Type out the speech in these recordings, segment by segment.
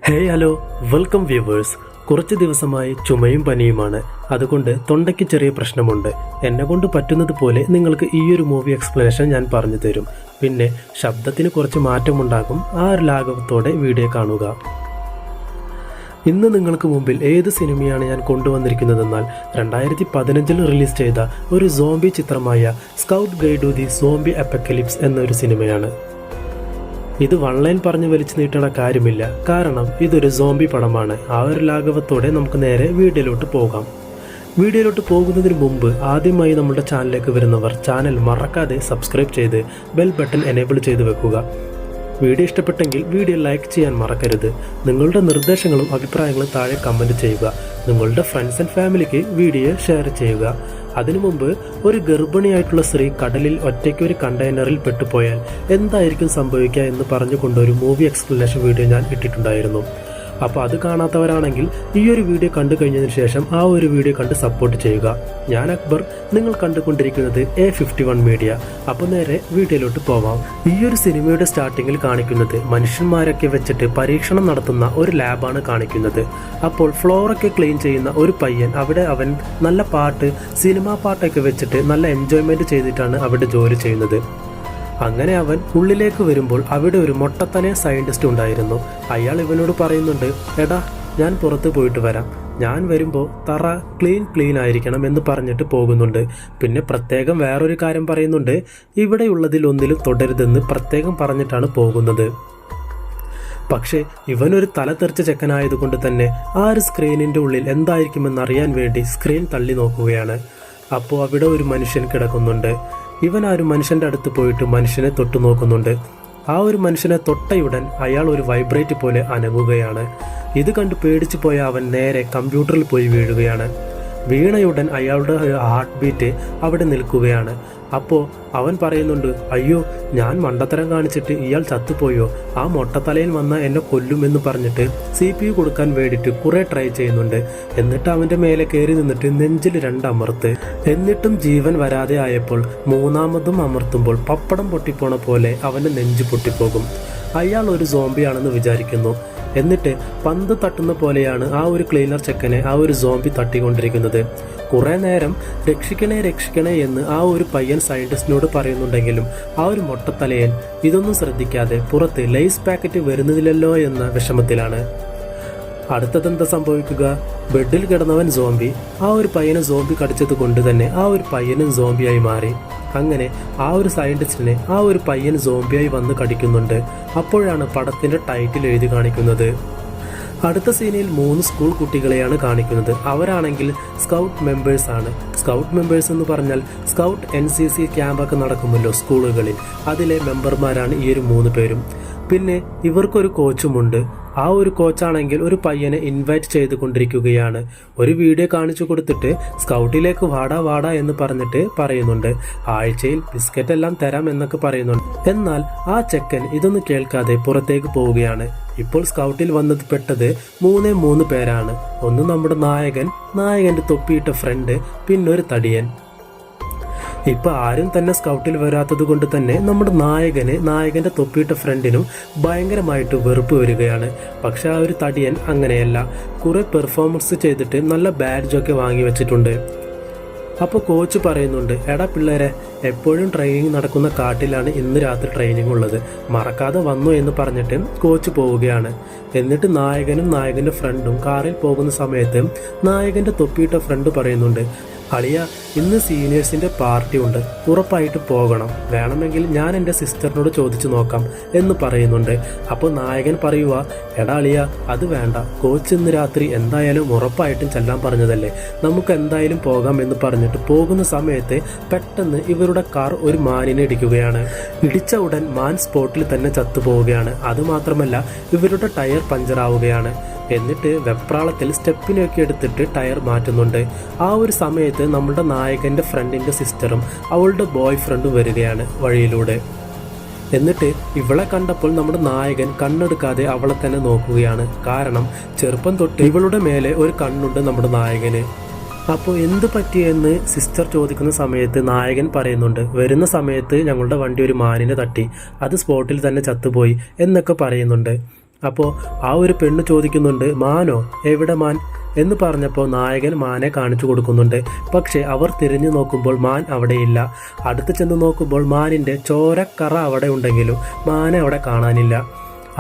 Hello welcome viewers. കുറച്ച് ദിവസമായി ചുമയും പനിയുമാണ്. അതുകൊണ്ട് തൊണ്ടയ്ക്ക് ചെറിയ പ്രശ്നമുണ്ട്. എന്നെ കൊണ്ട് പറ്റുന്നത് പോലെ നിങ്ങൾക്ക് ഈയൊരു മൂവി എക്സ്പ്ലനേഷൻ ഞാൻ പറഞ്ഞു തരും. പിന്നെ ശബ്ദത്തിന് കുറച്ച് മാറ്റമുണ്ടാകും. ആ ഒരു ലാഘവത്തോടെ വീഡിയോ കാണുക. ഇന്ന് നിങ്ങൾക്ക് മുമ്പിൽ ഏത് സിനിമയാണ് ഞാൻ കൊണ്ടുവന്നിരിക്കുന്നതെന്നാൽ 2015 റിലീസ് ചെയ്ത ഒരു സോംബി ചിത്രമായ scout guide to the zombie apocalypse എന്നൊരു സിനിമയാണ്. ഇത് വൺലൈൻ പറഞ്ഞ് വലിച്ചു നീട്ടേണ്ട കാര്യമില്ല, കാരണം ഇതൊരു സോംബി പടമാണ്. ആ ഒരു ലാഘവത്തോടെ നമുക്ക് നേരെ വീഡിയോയിലോട്ട് പോകാം. വീഡിയോയിലോട്ട് പോകുന്നതിന് മുമ്പ് ആദ്യമായി നമ്മുടെ ചാനലിലേക്ക് വരുന്നവർ ചാനൽ മറക്കാതെ സബ്സ്ക്രൈബ് ചെയ്ത് ബെൽ ബട്ടൺ എനേബിൾ ചെയ്ത് വെക്കുക. വീഡിയോ ഇഷ്ടപ്പെട്ടെങ്കിൽ വീഡിയോ ലൈക്ക് ചെയ്യാൻ മറക്കരുത്. നിങ്ങളുടെ നിർദ്ദേശങ്ങളും അഭിപ്രായങ്ങളും താഴെ കമൻറ്റ് ചെയ്യുക. നിങ്ങളുടെ ഫ്രണ്ട്സ് ആൻഡ് ഫാമിലിക്ക് വീഡിയോ ഷെയർ ചെയ്യുക. അതിനു മുമ്പ് ഒരു ഗർഭിണിയായിട്ടുള്ള സ്ത്രീ കടലിൽ ഒറ്റയ്ക്ക് ഒരു കണ്ടെയ്നറിൽ പെട്ടുപോയാൽ എന്തായിരിക്കും സംഭവിക്കുക എന്ന് പറഞ്ഞുകൊണ്ടൊരു മൂവി എക്സ്പ്ലനേഷൻ വീഡിയോ ഞാൻ ഇട്ടിട്ടുണ്ടായിരുന്നു. അപ്പോൾ അത് കാണാത്തവരാണെങ്കിൽ ഈ ഒരു വീഡിയോ കണ്ടു കഴിഞ്ഞതിന് ശേഷം ആ ഒരു വീഡിയോ കണ്ട് സപ്പോർട്ട് ചെയ്യുക. ഞാൻ അക്ബർ, നിങ്ങൾ കണ്ടുകൊണ്ടിരിക്കുന്നത് A51 മീഡിയ. അപ്പോൾ നേരെ വീഡിയോയിലോട്ട് പോവാം. ഈ ഒരു സിനിമയുടെ സ്റ്റാർട്ടിങ്ങിൽ കാണിക്കുന്നത് മനുഷ്യന്മാരൊക്കെ വെച്ചിട്ട് പരീക്ഷണം നടത്തുന്ന ഒരു ലാബാണ് കാണിക്കുന്നത്. അപ്പോൾ ഫ്ലോറൊക്കെ ക്ലീൻ ചെയ്യുന്ന ഒരു പയ്യൻ അവിടെ അവൻ നല്ല പാട്ട്, സിനിമാ പാട്ടൊക്കെ വെച്ചിട്ട് നല്ല എൻജോയ്മെന്റ് ചെയ്തിട്ടാണ് അവിടെ ജോലി ചെയ്യുന്നത്. അങ്ങനെ അവൻ ഉള്ളിലേക്ക് വരുമ്പോൾ അവിടെ ഒരു മൊട്ടത്തനെ സയന്റിസ്റ്റ് ഉണ്ടായിരുന്നു. അയാൾ ഇവനോട് പറയുന്നുണ്ട്, എടാ ഞാൻ പുറത്ത് പോയിട്ട് വരാം, ഞാൻ വരുമ്പോൾ തറ ക്ലീൻ ആയിരിക്കണം എന്ന് പറഞ്ഞിട്ട് പോകുന്നുണ്ട്. പിന്നെ പ്രത്യേകം വേറൊരു കാര്യം പറയുന്നുണ്ട്, ഇവിടെയുള്ളതിൽ ഒന്നിലും തൊടരുതെന്ന് പ്രത്യേകം പറഞ്ഞിട്ടാണ് പോകുന്നത്. പക്ഷേ ഇവനൊരു തല തെറിച്ച ചെക്കനായതുകൊണ്ട് തന്നെ ആ ഒരു സ്ക്രീനിൻ്റെ ഉള്ളിൽ എന്തായിരിക്കുമെന്നറിയാൻ വേണ്ടി സ്ക്രീൻ തള്ളി നോക്കുകയാണ്. അപ്പോൾ അവിടെ ഒരു മനുഷ്യൻ കിടക്കുന്നുണ്ട്. ഇവൻ ആ ഒരു മനുഷ്യൻ്റെ അടുത്ത് പോയിട്ട് മനുഷ്യനെ തൊട്ടു നോക്കുന്നുണ്ട്. ആ ഒരു മനുഷ്യനെ തൊട്ടയുടൻ അയാൾ ഒരു വൈബ്രേറ്റ് പോലെ അനങ്ങുകയാണ്. ഇത് കണ്ട് പേടിച്ചു പോയ അവൻ നേരെ കമ്പ്യൂട്ടറിൽ പോയി വീഴുകയാണ്. വീണയുടൻ അയാളുടെ ഹാർട്ട് ബീറ്റ് അവിടെ നിൽക്കുകയാണ്. അപ്പോൾ അവൻ പറയുന്നുണ്ട്, അയ്യോ ഞാൻ മണ്ടത്തരം കാണിച്ചിട്ട് ഇയാൾ ചത്തുപോയോ, ആ മൊട്ടത്തലയിൽ വന്ന എന്നെ കൊല്ലുമെന്ന് പറഞ്ഞിട്ട് CPU കൊടുക്കാൻ വേണ്ടിയിട്ട് കുറെ ട്രൈ ചെയ്യുന്നുണ്ട്. എന്നിട്ട് അവൻ്റെ മേലെ കയറി നിന്നിട്ട് നെഞ്ചിൽ 2 അമർത്ത്. എന്നിട്ടും ജീവൻ വരാതെ ആയപ്പോൾ മൂന്നാമതും അമർത്തുമ്പോൾ പപ്പടം പൊട്ടിപ്പോണ പോലെ അവൻ്റെ നെഞ്ച് പൊട്ടിപ്പോകും. അയാൾ ഒരു സോംബിയാണെന്ന് വിചാരിക്കുന്നു. എന്നിട്ട് പന്ത് തട്ടുന്ന പോലെയാണ് ആ ഒരു ക്ലീനർ ചെക്കനെ ആ ഒരു സോംബി തട്ടിക്കൊണ്ടിരിക്കുന്നത്. കുറെ നേരം രക്ഷിക്കണേ എന്ന് ആ ഒരു പയ്യൻ സയന്റിസ്റ്റിനോട് പറയുന്നുണ്ടെങ്കിലും ആ ഒരു മൊട്ടത്തലയൻ ഇതൊന്നും ശ്രദ്ധിക്കാതെ പുറത്ത് ലേസ് പാക്കറ്റ് വരുന്നില്ലല്ലോ എന്ന വിഷമത്തിലാണ്. അടുത്തതെന്താ സംഭവിക്കുക? ബെഡിൽ കിടന്നവൻ സോംബി, ആ ഒരു പയ്യനെ സോംബി കടിച്ചത് കൊണ്ട് തന്നെ ആ ഒരു പയ്യനും സോംബിയായി മാറി. അങ്ങനെ ആ ഒരു സയന്റിസ്റ്റിനെ ആ ഒരു പയ്യൻ സോംബിയായി വന്ന് കടിക്കുന്നുണ്ട്. അപ്പോഴാണ് പടത്തിന്റെ ടൈറ്റിൽ എഴുതി കാണിക്കുന്നത്. അടുത്ത സീനിൽ 3 സ്കൂൾ കുട്ടികളെയാണ് കാണിക്കുന്നത്. അവരാണെങ്കിൽ സ്കൗട്ട് മെമ്പേഴ്സ് ആണ്. സ്കൗട്ട് മെമ്പേഴ്സ് എന്ന് പറഞ്ഞാൽ സ്കൗട്ട് NCC ക്യാമ്പൊക്കെ നടക്കുമല്ലോ സ്കൂളുകളിൽ, അതിലെ മെമ്പർമാരാണ് ഈ ഒരു 3 പേരും. പിന്നെ ഇവർക്കൊരു കോച്ചുമുണ്ട്. ആ ഒരു കോച്ചാണെങ്കിൽ ഒരു പയ്യനെ ഇൻവൈറ്റ് ചെയ്തുകൊണ്ടിരിക്കുകയാണ്. ഒരു വീഡിയോ കാണിച്ചു കൊടുത്തിട്ട് സ്കൗട്ടിലേക്ക് വാടാ എന്ന് പറഞ്ഞിട്ട് പറയുന്നുണ്ട്, ആഴ്ചയിൽ ബിസ്ക്കറ്റ് എല്ലാം തരാം എന്നൊക്കെ പറയുന്നുണ്ട്. എന്നാൽ ആ ചെക്കൻ ഇതൊന്നും കേൾക്കാതെ പുറത്തേക്ക് പോവുകയാണ്. ഇപ്പോൾ സ്കൗട്ടിൽ വന്നത് പെട്ടത് 3 പേരാണ്. ഒന്ന് നമ്മുടെ നായകന്റെ തൊപ്പിയിട്ട ഫ്രണ്ട്, പിന്നെ ഒരു തടിയൻ. ഇപ്പൊ ആരും തന്നെ സ്കൗട്ടിൽ വരാത്തത് കൊണ്ട് തന്നെ നമ്മുടെ നായകന്റെ തൊപ്പിയിട്ട ഫ്രണ്ടിനും ഭയങ്കരമായിട്ട് വെറുപ്പ് വരികയാണ്. പക്ഷെ ആ ഒരു തടിയൻ അങ്ങനെയല്ല, കുറെ പെർഫോമൻസ് ചെയ്തിട്ട് നല്ല ബാഡ്ജൊക്കെ വാങ്ങി വെച്ചിട്ടുണ്ട്. അപ്പോൾ കോച്ച് പറയുന്നുണ്ട്, എടാ പിള്ളേരെ, എപ്പോഴും ട്രെയിനിങ് നടക്കുന്ന കാട്ടിലാണ് ഇന്ന് രാത്രി ട്രെയിനിങ് ഉള്ളത്, മറക്കാതെ വന്നു എന്ന് പറഞ്ഞിട്ട് കോച്ച് പോവുകയാണ്. എന്നിട്ട് നായകന്റെ ഫ്രണ്ടും കാറിൽ പോകുന്ന സമയത്ത് നായകന്റെ തൊപ്പിയിട്ട ഫ്രണ്ട് പറയുന്നുണ്ട്, അളിയ ഇന്ന് സീനിയേഴ്സിന്റെ പാർട്ടി ഉണ്ട്, ഉറപ്പായിട്ട് പോകണം, വേണമെങ്കിൽ ഞാൻ എൻ്റെ സിസ്റ്ററിനോട് ചോദിച്ചു നോക്കാം എന്ന് പറയുന്നുണ്ട്. അപ്പോൾ നായകൻ പറയുക, എടാ അളിയ അത് വേണ്ട, കോച്ച് ഇന്ന് രാത്രി എന്തായാലും ഉറപ്പായിട്ടും ചെല്ലാൻ പറഞ്ഞതല്ലേ, നമുക്ക് എന്തായാലും പോകാം എന്ന് പറഞ്ഞിട്ട് പോകുന്ന സമയത്ത് പെട്ടെന്ന് ഇവരുടെ കാർ ഒരു മാനിനെ ഇടിക്കുകയാണ്. ഇടിച്ച ഉടൻ മാൻ സ്പോട്ടിൽ തന്നെ ചത്തുപോവുകയാണ്. അതുമാത്രമല്ല ഇവരുടെ ടയർ പഞ്ചറാവുകയാണ്. എന്നിട്ട് വെപ്രാളത്തിൽ സ്റ്റെപ്പിനൊക്കെ എടുത്തിട്ട് ടയർ മാറ്റുന്നുണ്ട്. ആ ഒരു സമയത്ത് നമ്മുടെ നായകന്റെ ഫ്രണ്ടിന്റെ സിസ്റ്ററും അവളുടെ ബോയ് ഫ്രണ്ടും വരികയാണ് വഴിയിലൂടെ. എന്നിട്ട് ഇവളെ കണ്ടപ്പോൾ നമ്മുടെ നായകൻ കണ്ണെടുക്കാതെ അവളെ തന്നെ നോക്കുകയാണ്. കാരണം ചെറുപ്പം തൊട്ട് ഇവളുടെ മേലെ ഒരു കണ്ണുണ്ട് നമ്മുടെ നായകന്. അപ്പോൾ എന്ത് പറ്റിയെന്ന് സിസ്റ്റർ ചോദിക്കുന്ന സമയത്ത് നായകൻ പറയുന്നുണ്ട്, വരുന്ന സമയത്ത് ഞങ്ങളുടെ വണ്ടി ഒരു മാനിനെ തട്ടി, അത് സ്പോട്ടിൽ തന്നെ ചത്തുപോയി എന്നൊക്കെ പറയുന്നുണ്ട്. അപ്പോൾ ആ ഒരു പെണ്ണ് ചോദിക്കുന്നുണ്ട്, മാനോ, എവിടെ മാൻ എന്ന് പറഞ്ഞപ്പോൾ നായകൻ മാനെ കാണിച്ചു കൊടുക്കുന്നുണ്ട്. പക്ഷേ അവർ തിരിഞ്ഞു നോക്കുമ്പോൾ മാൻ അവിടെയില്ല. അടുത്ത് ചെന്ന് നോക്കുമ്പോൾ മാനിൻ്റെ ചോരക്കറ അവിടെ ഉണ്ടെങ്കിലും മാനെ അവിടെ കാണാനില്ല.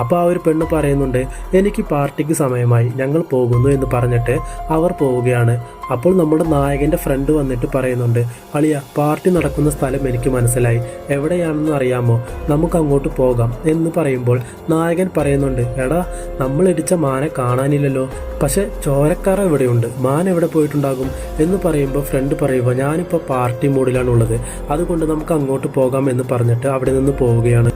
അപ്പോൾ ആ ഒരു പെണ്ണ് പറയുന്നുണ്ട്, എനിക്ക് പാർട്ടിക്ക് സമയമായി, ഞങ്ങൾ പോകുന്നു എന്ന് പറഞ്ഞിട്ട് അവർ പോവുകയാണ്. അപ്പോൾ നമ്മുടെ നായകൻ്റെ ഫ്രണ്ട് വന്നിട്ട് പറയുന്നുണ്ട്, അളിയ, പാർട്ടി നടക്കുന്ന സ്ഥലം എനിക്ക് മനസ്സിലായി, എവിടെയാണെന്ന് അറിയാമോ, നമുക്ക് അങ്ങോട്ട് പോകാം എന്ന് പറയുമ്പോൾ നായകൻ പറയുന്നുണ്ട്, എടാ, നമ്മൾ ഇടിച്ച മാനെ കാണാനില്ലല്ലോ, പക്ഷെ ചോരക്കാര എവിടെയുണ്ട്, മാൻ എവിടെ പോയിട്ടുണ്ടാകും എന്ന് പറയുമ്പോൾ ഫ്രണ്ട് പറയുമ്പോൾ, ഞാനിപ്പോൾ പാർട്ടി മൂഡിലാണുള്ളത്, അതുകൊണ്ട് നമുക്ക് അങ്ങോട്ട് പോകാം എന്ന് പറഞ്ഞിട്ട് അവിടെ നിന്ന് പോവുകയാണ്.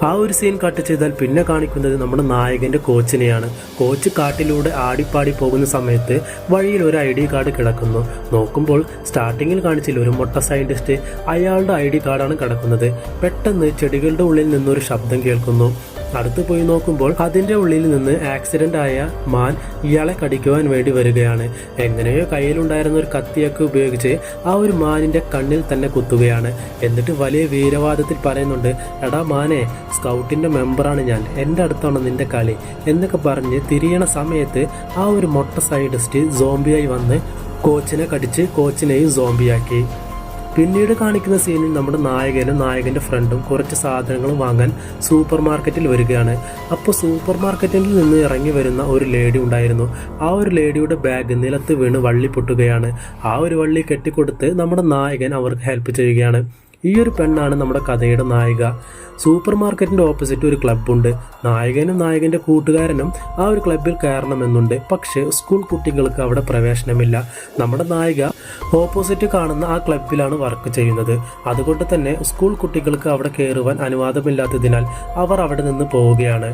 ആ ഒരു സീൻ കട്ട് ചെയ്താൽ പിന്നെ കാണിക്കുന്നത് നമ്മുടെ നായകൻ്റെ കോച്ചിനെയാണ്. കോച്ച് കാട്ടിലൂടെ ആടിപ്പാടി പോകുന്ന സമയത്ത് വഴിയിൽ ഒരു ID കാർഡ് കിടക്കുന്നു. നോക്കുമ്പോൾ സ്റ്റാർട്ടിങ്ങിൽ കാണിച്ചില്ല ഒരു മൊട്ട സയൻറ്റിസ്റ്റ്, അയാളുടെ ID കാർഡാണ് കിടക്കുന്നത്. പെട്ടെന്ന് ചെടികളുടെ ഉള്ളിൽ നിന്നൊരു ശബ്ദം കേൾക്കുന്നു. അടുത്ത് പോയി നോക്കുമ്പോൾ അതിൻ്റെ ഉള്ളിൽ നിന്ന് ആക്സിഡൻ്റ് ആയ മാൻ ഇയാളെ കടിക്കുവാൻ വേണ്ടി വരികയാണ്. എങ്ങനെയോ കയ്യിലുണ്ടായിരുന്ന ഒരു കത്തിയൊക്കെ ഉപയോഗിച്ച് ആ ഒരു മാനിൻ്റെ കണ്ണിൽ തന്നെ കുത്തുകയാണ്. എന്നിട്ട് വലിയ വീരവാദത്തിൽ പറയുന്നുണ്ട്, എടാ മാനെ, സ്കൗട്ടിൻ്റെ മെമ്പറാണ് ഞാൻ, എൻ്റെ അടുത്താണ് നിൻ്റെ കളി എന്നൊക്കെ പറഞ്ഞ് തിരിയണ സമയത്ത് ആ ഒരു മൊട്ട സൈഡിസ്റ്റ് സോംബിയായി വന്ന് കോച്ചിനെ കടിച്ച് കോച്ചിനെയും സോംബിയാക്കി. പിന്നീട് കാണിക്കുന്ന സീനിൽ നമ്മുടെ നായകനും നായകൻ്റെ ഫ്രണ്ടും കുറച്ച് സാധനങ്ങൾ വാങ്ങാൻ സൂപ്പർ മാർക്കറ്റിൽ വരികയാണ്. അപ്പോൾ സൂപ്പർ മാർക്കറ്റിൽ നിന്ന് ഇറങ്ങി വരുന്ന ഒരു ലേഡി ഉണ്ടായിരുന്നു. ആ ഒരു ലേഡിയുടെ ബാഗ് നിലത്ത് വീണ് വള്ളി പൊട്ടുകയാണ്. ആ ഒരു വള്ളി കെട്ടിക്കൊടുത്ത് നമ്മുടെ നായകൻ അവർക്ക് ഹെൽപ്പ് ചെയ്യുകയാണ്. ഈ ഒരു പെണ്ണാണ് നമ്മുടെ കഥയുടെ നായിക. സൂപ്പർ മാർക്കറ്റിൻ്റെ ഓപ്പോസിറ്റ് ഒരു ക്ലബ്ബുണ്ട്. നായകനും നായകൻ്റെ കൂട്ടുകാരനും ആ ഒരു ക്ലബ്ബിൽ കയറണമെന്നുണ്ട്. പക്ഷേ സ്കൂൾ കുട്ടികൾക്ക് അവിടെ പ്രവേശനമില്ല. നമ്മുടെ നായിക ഓപ്പോസിറ്റ് കാണുന്ന ആ ക്ലബ്ബിലാണ് വർക്ക് ചെയ്യുന്നത്. അതുകൊണ്ട് തന്നെ സ്കൂൾ കുട്ടികൾക്ക് അവിടെ കയറുവാൻ അനുവാദമില്ലാത്തതിനാൽ അവർ അവിടെ നിന്ന് പോവുകയാണ്.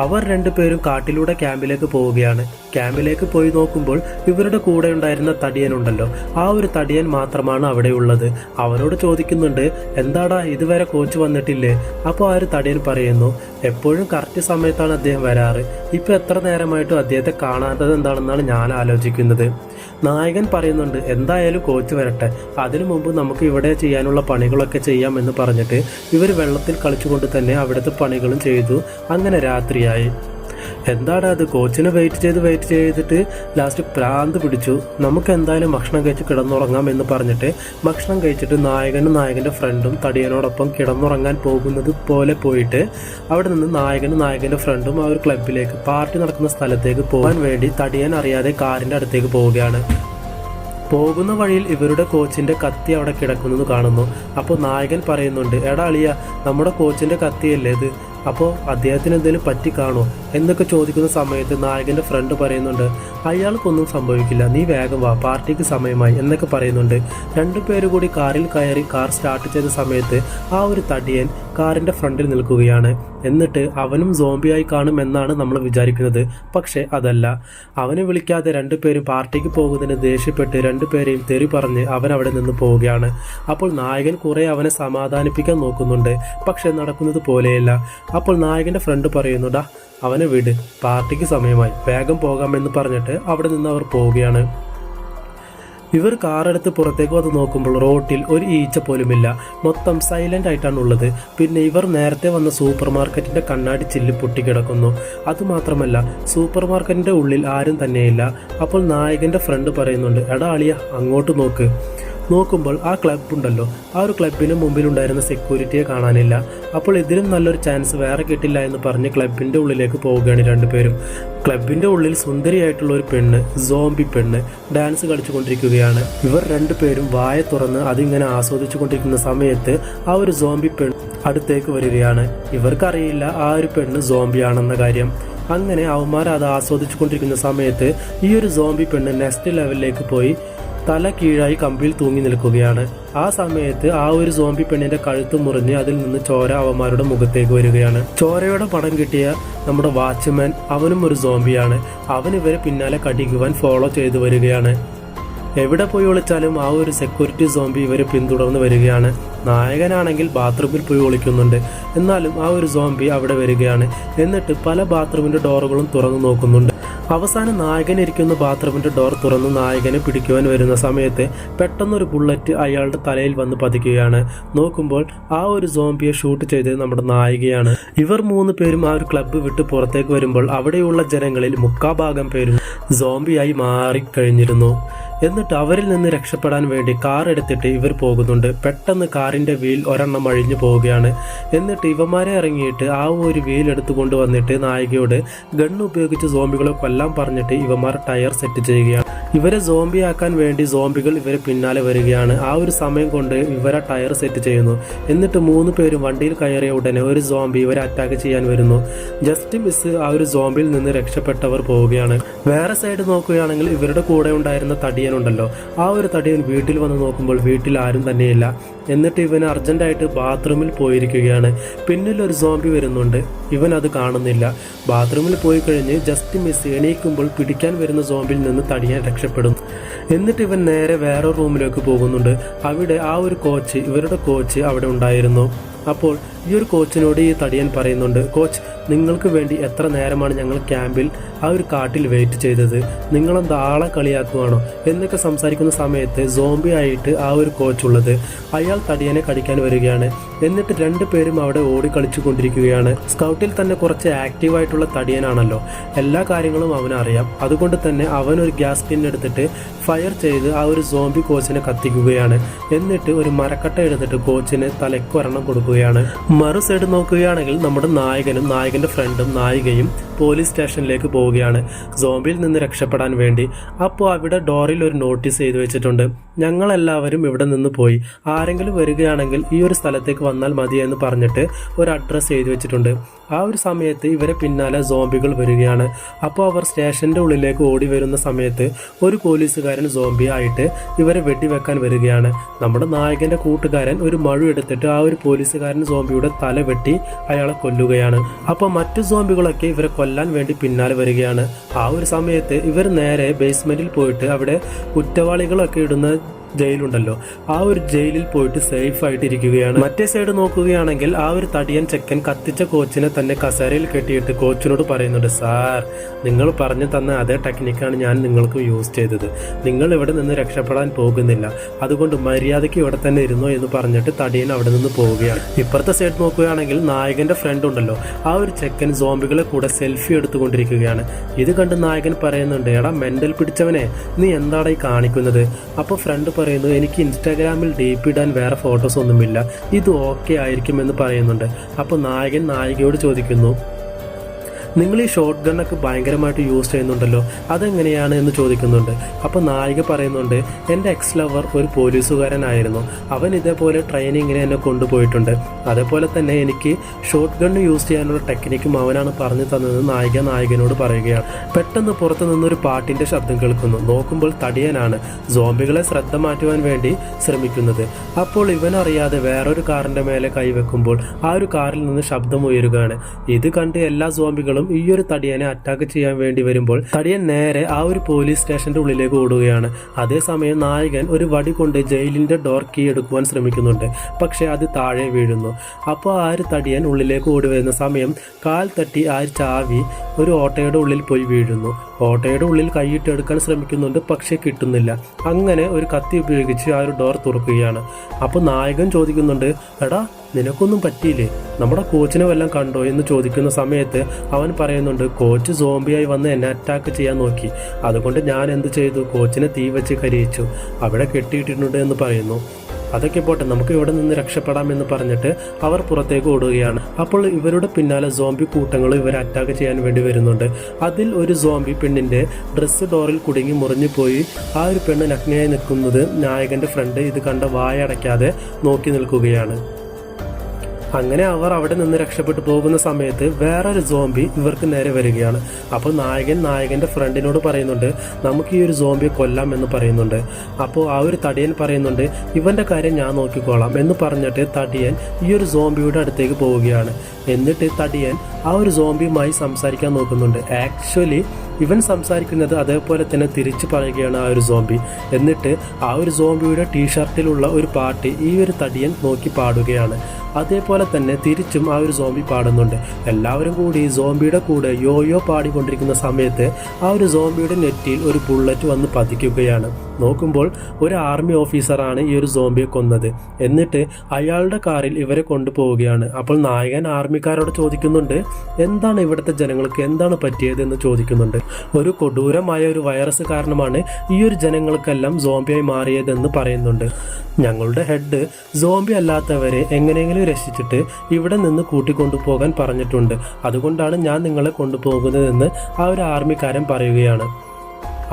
അവർ രണ്ടുപേരും കാട്ടിലൂടെ ക്യാമ്പിലേക്ക് പോവുകയാണ്. ക്യാമ്പിലേക്ക് പോയി നോക്കുമ്പോൾ ഇവരുടെ കൂടെ ഉണ്ടായിരുന്ന തടിയനുണ്ടല്ലോ, ആ ഒരു തടിയൻ മാത്രമാണ് അവിടെ ഉള്ളത്. അവരോട് ചോദിക്കുന്നുണ്ട്, എന്താടാ ഇതുവരെ കോച്ച് വന്നിട്ടില്ലേ? അപ്പോൾ ആ ഒരു തടിയൻ പറയുന്നു, എപ്പോഴും കറക്റ്റ് സമയത്താണ് അദ്ദേഹം വരാറ്, ഇപ്പോൾ എത്ര നേരമായിട്ടും അദ്ദേഹത്തെ കാണാത്തത് എന്താണെന്നാണ് ഞാൻ ആലോചിക്കുന്നത്. നായകൻ പറയുന്നുണ്ട്, എന്തായാലും കോച്ച് വരട്ടെ, അതിനു മുമ്പ് നമുക്ക് ഇവിടെ ചെയ്യാനുള്ള പണികളൊക്കെ ചെയ്യാം എന്ന് പറഞ്ഞിട്ട് ഇവർ വെള്ളത്തിൽ കളിച്ചുകൊണ്ട് തന്നെ അവിടുത്തെ പണികളും ചെയ്തു. അങ്ങനെ രാത്രിയായി. എന്താണ് അത്, കോച്ചിനെ വെയിറ്റ് ചെയ്തിട്ട് ലാസ്റ്റ് പ്രാന്ത് പിടിച്ചു. നമുക്ക് എന്തായാലും ഭക്ഷണം കഴിച്ച് കിടന്നുറങ്ങാം എന്ന് പറഞ്ഞിട്ട് ഭക്ഷണം കഴിച്ചിട്ട് നായകനും നായകൻ്റെ ഫ്രണ്ടും തടിയനോടൊപ്പം കിടന്നുറങ്ങാൻ പോകുന്നത് പോലെ പോയിട്ട് അവിടെ നിന്ന് നായകനും നായകൻ്റെ ഫ്രണ്ടും ആ ഒരു ക്ലബിലേക്ക്, പാർട്ടി നടക്കുന്ന സ്ഥലത്തേക്ക് പോകാൻ വേണ്ടി തടിയൻ അറിയാതെ കാറിൻ്റെ അടുത്തേക്ക് പോവുകയാണ്. പോകുന്ന വഴിയിൽ ഇവരുടെ കോച്ചിൻ്റെ കത്തി അവിടെ കിടക്കുന്നത് കാണുന്നു. അപ്പോൾ നായകൻ പറയുന്നുണ്ട്, എടാ അളിയ, നമ്മുടെ കോച്ചിൻ്റെ കത്തിയല്ലേ ഇത്, അപ്പോൾ അദ്ദേഹത്തിന് എന്തെങ്കിലും പറ്റി കാണുമോ എന്നൊക്കെ ചോദിക്കുന്ന സമയത്ത് നായകൻ്റെ ഫ്രണ്ട് പറയുന്നുണ്ട്, അയാൾക്കൊന്നും സംഭവിക്കില്ല, നീ വേഗം വാ, പാർട്ടിക്ക് സമയമായി എന്നൊക്കെ പറയുന്നുണ്ട്. രണ്ടുപേരും കൂടി കാറിൽ കയറി കാർ സ്റ്റാർട്ട് ചെയ്ത സമയത്ത് ആ ഒരു തടിയൻ കാറിൻ്റെ ഫ്രണ്ടിൽ നിൽക്കുകയാണ്. എന്നിട്ട് അവനും സോംബിയായി കാണുമെന്നാണ് നമ്മൾ വിചാരിക്കുന്നത്. പക്ഷേ അതല്ല. അവനെ വിളിക്കാതെ രണ്ടുപേരും പാർട്ടിക്ക് പോകുന്നതിന് ദേഷ്യപ്പെട്ട് രണ്ടുപേരെയും തെറി പറഞ്ഞ് അവനവിടെ നിന്ന് പോവുകയാണ്. അപ്പോൾ നായകൻ കുറെ അവനെ സമാധാനിപ്പിക്കാൻ നോക്കുന്നുണ്ട്. പക്ഷെ നടക്കുന്നത് പോലെയല്ല. അപ്പോൾ നായകൻ്റെ ഫ്രണ്ട് പറയുന്നുടാ, അവനെ വിട്, പാർട്ടിക്ക് സമയമായി, വേഗം പോകാമെന്ന് പറഞ്ഞിട്ട് അവിടെ നിന്ന് അവർ പോവുകയാണ്. ഇവർ കാറെടുത്ത് പുറത്തേക്ക് വന്ന് നോക്കുമ്പോൾ റോട്ടിൽ ഒരു ഈച്ച പോലുമില്ല, മൊത്തം സൈലന്റ് ആയിട്ടാണുള്ളത്. പിന്നെ ഇവർ നേരത്തെ വന്ന സൂപ്പർ മാർക്കറ്റിന്റെ കണ്ണാടി ചില്ല് പൊട്ടിക്കിടക്കുന്നു. അതുമാത്രമല്ല, സൂപ്പർ മാർക്കറ്റിന്റെ ഉള്ളിൽ ആരും തന്നെയില്ല. അപ്പോൾ നായകന്റെ ഫ്രണ്ട് പറയുന്നുണ്ട്, എടാ അളിയ, അങ്ങോട്ട് നോക്ക്. നോക്കുമ്പോൾ ആ ക്ലബ് ഉണ്ടല്ലോ, ആ ഒരു ക്ലബിന് മുമ്പിലുണ്ടായിരുന്ന സെക്യൂരിറ്റിയെ കാണാനില്ല. അപ്പോൾ ഇതിലും നല്ലൊരു ചാൻസ് വേറെ കിട്ടില്ല എന്ന് പറഞ്ഞ് ക്ലബിൻ്റെ ഉള്ളിലേക്ക് പോവുകയാണ് രണ്ടുപേരും. ക്ലബിൻ്റെ ഉള്ളിൽ സുന്ദരിയായിട്ടുള്ള ഒരു പെണ്ണ്, സോംബി പെണ്ണ്, ഡാൻസ് കളിച്ചുകൊണ്ടിരിക്കുകയാണ്. ഇവർ രണ്ടുപേരും വായ തുറന്ന് അതിങ്ങനെ ആസ്വദിച്ചു കൊണ്ടിരിക്കുന്ന സമയത്ത് ആ ഒരു സോംബി പെണ്ണ് അടുത്തേക്ക് വരികയാണ്. ഇവർക്കറിയില്ല ആ ഒരു പെണ്ണ് സോംബിയാണെന്ന കാര്യം. അങ്ങനെ അവന്മാർ അത് ആസ്വദിച്ചു കൊണ്ടിരിക്കുന്ന സമയത്ത് ഈ ഒരു സോംബി പെണ്ണ് നെക്സ്റ്റ് ലെവലിലേക്ക് പോയി തല കീഴായി കമ്പിയിൽ തൂങ്ങി നിൽക്കുകയാണ്. ആ സമയത്ത് ആ ഒരു സോംബി പെണ്ണിന്റെ കഴുത്ത് മുറിഞ്ഞ് അതിൽ നിന്ന് ചോര അവന്മാരുടെ മുഖത്തേക്ക് വരികയാണ്. ചോരയുടെ പടം കിട്ടിയ നമ്മുടെ വാച്ച്മാൻ, അവനും ഒരു സോംബിയാണ്. അവൻ ഇവരെ പിന്നാലെ കടിക്കുവാൻ ഫോളോ ചെയ്തു വരികയാണ്. എവിടെ പോയി ഒളിച്ചാലും ആ ഒരു സെക്യൂരിറ്റി സോംബി ഇവരെ പിന്തുടർന്ന് വരികയാണ്. നായകനാണെങ്കിൽ ബാത്റൂമിൽ പോയി ഒളിക്കുന്നുണ്ട്. എന്നാലും ആ ഒരു സോംബി അവിടെ വരികയാണ്. എന്നിട്ട് പല ബാത്റൂമിന്റെ ഡോറുകളും തുറന്നു നോക്കുന്നുണ്ട്. അവസാനം നായകൻ ഇരിക്കുന്ന ബാത്റൂമിന്റെ ഡോർ തുറന്ന് നായകനെ പിടിക്കുവാൻ വരുന്ന സമയത്ത് പെട്ടെന്നൊരു ബുള്ളറ്റ് അയാളുടെ തലയിൽ വന്ന് പതിക്കുകയാണ്. നോക്കുമ്പോൾ ആ ഒരു സോംബിയെ ഷൂട്ട് ചെയ്തത് നമ്മുടെ നായികയാണ്. ഇവർ 3 പേരും ആ ഒരു ക്ലബ്ബ് വിട്ട് പുറത്തേക്ക് വരുമ്പോൾ അവിടെയുള്ള ജനങ്ങളിൽ 3/4 പേരും സോംബിയായി മാറിക്കഴിഞ്ഞിരുന്നു. എന്നിട്ട് അവരിൽ നിന്ന് രക്ഷപ്പെടാൻ വേണ്ടി കാർ എടുത്തിട്ട് ഇവർ പോകുന്നുണ്ട്. പെട്ടെന്ന് കാറിന്റെ വീൽ ഒരെണ്ണം അഴിഞ്ഞു പോവുകയാണ്. എന്നിട്ട് ഇവന്മാരെ ഇറങ്ങിയിട്ട് ആ ഒരു വീൽ എടുത്തുകൊണ്ട് വന്നിട്ട് നായികയോട് ഗണ്ണ് ഉപയോഗിച്ച് സോംബികളെ കൊല്ലാൻ പറഞ്ഞിട്ട് ഇവന്മാർ ടയർ സെറ്റ് ചെയ്യുകയാണ്. ഇവരെ സോംബിയാക്കാൻ വേണ്ടി സോംബികൾ ഇവരെ പിന്നാലെ വരികയാണ്. ആ ഒരു സമയം കൊണ്ട് ഇവരെ ടയർ സെറ്റ് ചെയ്യുന്നു. എന്നിട്ട് 3 പേരും വണ്ടിയിൽ കയറിയ ഉടനെ ഒരു സോംബി ഇവരെ അറ്റാക്ക് ചെയ്യാൻ വരുന്നു. ജസ്റ്റ് മിസ് ആ ഒരു സോംബിയിൽ നിന്ന് രക്ഷപ്പെട്ടവർ പോവുകയാണ്. വേറെ സൈഡ് നോക്കുകയാണെങ്കിൽ ഇവരുടെ കൂടെ ഉണ്ടായിരുന്ന തടിയനുണ്ടല്ലോ, ആ ഒരു തടിയൻ വീട്ടിൽ വന്ന് നോക്കുമ്പോൾ വീട്ടിൽ ആരും തന്നെയില്ല. എന്നിട്ട് ഇവൻ അർജന്റായിട്ട് ബാത്റൂമിൽ പോയിരിക്കുകയാണ്. പിന്നിൽ ഒരു സോംബി വരുന്നുണ്ട്, ഇവൻ അത് കാണുന്നില്ല. ബാത്റൂമിൽ പോയി കഴിഞ്ഞ് ജസ്റ്റ് മിസ് എണീക്കുമ്പോൾ പിടിക്കാൻ വരുന്ന സോംബിയിൽ നിന്ന് തടിയാൻ രക്ഷപ്പെടും. എന്നിട്ട് ഇവൻ നേരെ വേറെ റൂമിലേക്ക് പോകുന്നുണ്ട്. അവിടെ ആ ഒരു കോച്ച്, ഇവരുടെ കോച്ച് അവിടെ ഉണ്ടായിരുന്നു. അപ്പോൾ ഈ ഒരു കോച്ചിനോട് ഈ തടിയൻ പറയുന്നുണ്ട്, കോച്ച് നിങ്ങൾക്ക് വേണ്ടി എത്ര നേരമാണ് ഞങ്ങൾ ക്യാമ്പിൽ ആ ഒരു കാട്ടിൽ വെയിറ്റ് ചെയ്തത്, നിങ്ങളെന്താ ആളെ കളിയാക്കുവാണോ എന്നൊക്കെ സംസാരിക്കുന്ന സമയത്ത് സോംബി ആയിട്ട് ആ ഒരു കോച്ചുള്ളത് അയാൾ തടിയനെ കടിക്കാൻ വരികയാണ്. എന്നിട്ട് 2 പേരും അവിടെ ഓടി കളിച്ചു കൊണ്ടിരിക്കുകയാണ്. സ്കൗട്ടിൽ തന്നെ കുറച്ച് ആക്റ്റീവായിട്ടുള്ള തടിയനാണല്ലോ, എല്ലാ കാര്യങ്ങളും അവനറിയാം. അതുകൊണ്ട് തന്നെ അവൻ ഒരു ഗ്യാസ് ടിൻ എടുത്തിട്ട് ഫയർ ചെയ്ത് ആ ഒരു സോംബി കോച്ചിനെ കത്തിക്കുകയാണ്. എന്നിട്ട് ഒരു മരക്കട്ട എടുത്തിട്ട് കോച്ചിന് തലയ്ക്കൊരെണ്ണം കൊടുക്കുകയാണ്. മറു സൈഡ് നോക്കുകയാണെങ്കിൽ നമ്മുടെ നായകനും നായകന്റെ ഫ്രണ്ടും നായികയും പോലീസ് സ്റ്റേഷനിലേക്ക് പോവുകയാണ് സോംബിയിൽ നിന്ന് രക്ഷപ്പെടാൻ വേണ്ടി. അപ്പോൾ അവിടെ ഡോറിൽ ഒരു നോട്ടീസ് എഴുതി വെച്ചിട്ടുണ്ട്, ഞങ്ങളെല്ലാവരും ഇവിടെ നിന്ന് പോയി, ആരെങ്കിലും വരികയാണെങ്കിൽ ഈ ഒരു സ്ഥലത്തേക്ക് വന്നാൽ മതി എന്ന് പറഞ്ഞിട്ട് ഒരു അഡ്രസ്സ് എഴുതി വെച്ചിട്ടുണ്ട്. ആ ഒരു സമയത്ത് ഇവരെ പിന്നാലെ സോംബികൾ വരികയാണ്. അപ്പോൾ അവർ സ്റ്റേഷന്റെ ഉള്ളിലേക്ക് ഓടി വരുന്ന സമയത്ത് ഒരു പോലീസുകാരൻ സോംബി ആയിട്ട് ഇവരെ വെടിവെക്കാൻ വരികയാണ്. നമ്മുടെ നായകന്റെ കൂട്ടുകാരൻ ഒരു മഴു എടുത്തിട്ട് ആ ഒരു പോലീസുകാരൻ സോംബിയുടെ തല വെട്ടി അയാളെ കൊല്ലുകയാണ്. അപ്പോൾ മറ്റു സോംബികളൊക്കെ ഇവരെ കൊല്ലാൻ വേണ്ടി പിന്നാലെ വരികയാണ്. ആ ഒരു സമയത്ത് ഇവർ നേരെ ബേസ്മെന്റിൽ പോയിട്ട് അവിടെ കുറ്റവാളികളൊക്കെ ഇടുന്ന ജയിലുണ്ടല്ലോ, ആ ഒരു ജയിലിൽ പോയിട്ട് സേഫ് ആയിട്ട് ഇരിക്കുകയാണ്. മറ്റേ സൈഡ് നോക്കുകയാണെങ്കിൽ ആ ഒരു തടിയൻ ചെക്കൻ കത്തിച്ച കോച്ചിനെ തന്നെ കസേരയിൽ കെട്ടിയിട്ട് കോച്ചിനോട് പറയുന്നുണ്ട്, സാർ നിങ്ങൾ പറഞ്ഞു തന്ന അതേ ടെക്നിക്കാണ് ഞാൻ നിങ്ങൾക്ക് യൂസ് ചെയ്തത്, നിങ്ങൾ ഇവിടെ നിന്ന് രക്ഷപ്പെടാൻ പോകുന്നില്ല, അതുകൊണ്ട് മര്യാദയ്ക്ക് ഇവിടെ തന്നെ ഇരുന്നോ എന്ന് പറഞ്ഞിട്ട് തടിയൻ അവിടെ നിന്ന് പോവുകയാണ്. ഇപ്പുറത്തെ സൈഡ് നോക്കുകയാണെങ്കിൽ നായകന്റെ ഫ്രണ്ട് ഉണ്ടല്ലോ, ആ ഒരു ചെക്കൻ സോംബികളെ കൂടെ സെൽഫി എടുത്തുകൊണ്ടിരിക്കുകയാണ്. ഇത് കണ്ട് നായകൻ പറയുന്നുണ്ട്, എടാ മെന്റൽ പിടിച്ചവനെ നീ എന്താടാ ഈ കാണിക്കുന്നത്? അപ്പോൾ ഫ്രണ്ട് പറയുന്നു, എനിക്ക് ഇൻസ്റ്റാഗ്രാമിൽ DP ഇടാൻ വേറെ ഫോട്ടോസ് ഒന്നുമില്ല, ഇത് ഓക്കെ ആയിരിക്കുമെന്ന് പറയുന്നുണ്ട്. അപ്പോൾ നായകൻ നായികയോട് ചോദിക്കുന്നു, നിങ്ങൾ ഈ ഷോട്ട് ഗണ്ണൊക്കെ ഭയങ്കരമായിട്ട് യൂസ് ചെയ്യുന്നുണ്ടല്ലോ, അതെങ്ങനെയാണ് എന്ന് ചോദിക്കുന്നുണ്ട്. അപ്പോൾ നായിക പറയുന്നുണ്ട്, എൻ്റെ എക്സ് ലവർ ഒരു പോലീസുകാരനായിരുന്നു, അവൻ ഇതേപോലെ ട്രെയിനിങ്ങിന് എന്നെ കൊണ്ടുപോയിട്ടുണ്ട്, അതേപോലെ തന്നെ എനിക്ക് ഷോട്ട് ഗണ്ണ് യൂസ് ചെയ്യാനുള്ള ടെക്നിക്കും അവനാണ് പറഞ്ഞു തന്നതെന്ന് നായകനോട് പറയുകയാണ്. പെട്ടെന്ന് പുറത്തു നിന്നൊരു പാട്ടിൻ്റെ ശബ്ദം കേൾക്കുന്നു. നോക്കുമ്പോൾ തടിയനാണ് സോംബികളെ ശ്രദ്ധ മാറ്റുവാൻ വേണ്ടി ശ്രമിക്കുന്നത്. അപ്പോൾ ഇവനറിയാതെ വേറൊരു കാറിൻ്റെ മേലെ കൈവെക്കുമ്പോൾ ആ ഒരു കാറിൽ നിന്ന് ശബ്ദം ഉയരുകയാണ്. ഇത് കണ്ട് എല്ലാ സോംബികളും ഈ ഒരു തടിയനെ അറ്റാക്ക് ചെയ്യാൻ വേണ്ടി വരുമ്പോൾ തടിയൻ നേരെ ആ ഒരു പോലീസ് സ്റ്റേഷന്റെ ഉള്ളിലേക്ക് ഓടുകയാണ്. അതേസമയം നായകൻ ഒരു വടി കൊണ്ട് ജയിലിന്റെ ഡോർ കീ എടുക്കുവാൻ ശ്രമിക്കുന്നുണ്ട്, പക്ഷെ അത് താഴെ വീഴുന്നു. അപ്പോൾ ആ ഒരു തടിയൻ ഉള്ളിലേക്ക് ഓടി വരുന്ന സമയം കാൽ തട്ടി ആ ഒരു ചാവി ഒരു ഓട്ടോയുടെ ഉള്ളിൽ പോയി വീഴുന്നു. ഓട്ടോയുടെ ഉള്ളിൽ കൈയിട്ടെടുക്കാൻ ശ്രമിക്കുന്നുണ്ട്, പക്ഷെ കിട്ടുന്നില്ല. അങ്ങനെ ഒരു കത്തി ഉപയോഗിച്ച് ആ ഒരു ഡോർ തുറക്കുകയാണ്. അപ്പോൾ നായകൻ ചോദിക്കുന്നുണ്ട്, എടാ നിനക്കൊന്നും പറ്റിയില്ലേ, നമ്മുടെ കോച്ചിനെ വല്ലതും കണ്ടോ എന്ന് ചോദിക്കുന്ന സമയത്ത് അവൻ പറയുന്നുണ്ട്, കോച്ച് സോംബിയായി വന്ന് എന്നെ അറ്റാക്ക് ചെയ്യാൻ നോക്കി, അതുകൊണ്ട് ഞാൻ എന്ത് ചെയ്തു, കോച്ചിനെ തീ വെച്ച് കരിയിച്ചു, അവിടെ കെട്ടിയിട്ടിട്ടുണ്ട് എന്ന് പറയുന്നു. അതൊക്കെ പോട്ടെ, നമുക്ക് ഇവിടെ നിന്ന് രക്ഷപ്പെടാമെന്ന് പറഞ്ഞിട്ട് അവർ പുറത്തേക്ക് ഓടുകയാണ്. അപ്പോൾ ഇവരുടെ പിന്നാലെ സോംബി കൂട്ടങ്ങൾ ഇവരെ അറ്റാക്ക് ചെയ്യാൻ വേണ്ടി വരുന്നുണ്ട്. അതിൽ ഒരു സോംബി പെണ്ണിന്റെ ഡ്രസ്സ് ഡോറിൽ കുടുങ്ങി മുറിഞ്ഞു പോയി ആ ഒരു പെണ്ണ് നഗ്നയായി നിൽക്കുന്നത് നായകന്റെ ഫ്രണ്ട് ഇത് കണ്ട വായടയ്ക്കാതെ നോക്കി നിൽക്കുകയാണ്. അങ്ങനെ അവർ അവിടെ നിന്ന് രക്ഷപ്പെട്ടു പോകുന്ന സമയത്ത് വേറൊരു സോംബി ഇവർക്ക് നേരെ വരികയാണ്. അപ്പോൾ നായകന്റെ ഫ്രണ്ടിനോട് പറയുന്നുണ്ട്, നമുക്ക് ഈ ഒരു സോംബിയെ കൊല്ലാം എന്ന് പറയുന്നുണ്ട്. അപ്പോൾ ആ ഒരു തടിയൻ പറയുന്നുണ്ട്, ഇവന്റെ കാര്യം ഞാൻ നോക്കിക്കോളാം എന്ന് പറഞ്ഞിട്ട് തടിയൻ ഈ ഒരു സോംബിയുടെ അടുത്തേക്ക് പോവുകയാണ്. എന്നിട്ട് തടിയൻ ആ ഒരു സോംബിയുമായി സംസാരിക്കാൻ നോക്കുന്നുണ്ട്. ആക്ച്വലി ഇവൻ സംസാരിക്കുന്നത് അതേപോലെ തന്നെ തിരിച്ചു പറയുകയാണ് ആ ഒരു സോംബി. എന്നിട്ട് ആ ഒരു സോംബിയുടെ ടീഷർട്ടിലുള്ള ഒരു പാട്ട് ഈ ഒരു തടിയൻ നോക്കി പാടുകയാണ്. അതേപോലെ തന്നെ തിരിച്ചും ആ ഒരു സോംബി പാടുന്നുണ്ട്. എല്ലാവരും കൂടി സോംബിയുടെ കൂടെ യോയോ പാടിക്കൊണ്ടിരിക്കുന്ന സമയത്ത് ആ ഒരു സോംബിയുടെ നെറ്റിയിൽ ഒരു ബുള്ളറ്റ് വന്ന് പതിക്കുകയാണ്. നോക്കുമ്പോൾ ഒരു ആർമി ഓഫീസറാണ് ഈ ഒരു സോംബിയെ കൊന്നത്. എന്നിട്ട് അയാളുടെ കാറിൽ ഇവരെ കൊണ്ടുപോവുകയാണ്. അപ്പോൾ നായകൻ ആർമിക്കാരോട് ചോദിക്കുന്നുണ്ട്, എന്താണ് ഇവിടുത്തെ ജനങ്ങൾക്ക് എന്താണ് പറ്റിയതെന്ന് ചോദിക്കുന്നുണ്ട്. ഒരു കൊടൂരമായ ഒരു വൈറസ് കാരണമാണ് ഈ ഒരു ജനങ്ങൾക്കെല്ലാം സോംബിയായി മാറിയതെന്ന് പറയുന്നുണ്ട്. ഞങ്ങളുടെ ഹെഡ് സോംബി അല്ലാത്തവരെ എങ്ങനെയെങ്കിലും രക്ഷിച്ചിട്ട് ഇവിടെ നിന്ന് കൂട്ടിക്കൊണ്ടുപോകാൻ പറഞ്ഞിട്ടുണ്ട്. അതുകൊണ്ടാണ് ഞാൻ നിങ്ങളെ കൊണ്ടുപോകുന്നതെന്ന് ആ ഒരു ആർമിക്കാരൻ പറയുകയാണ്.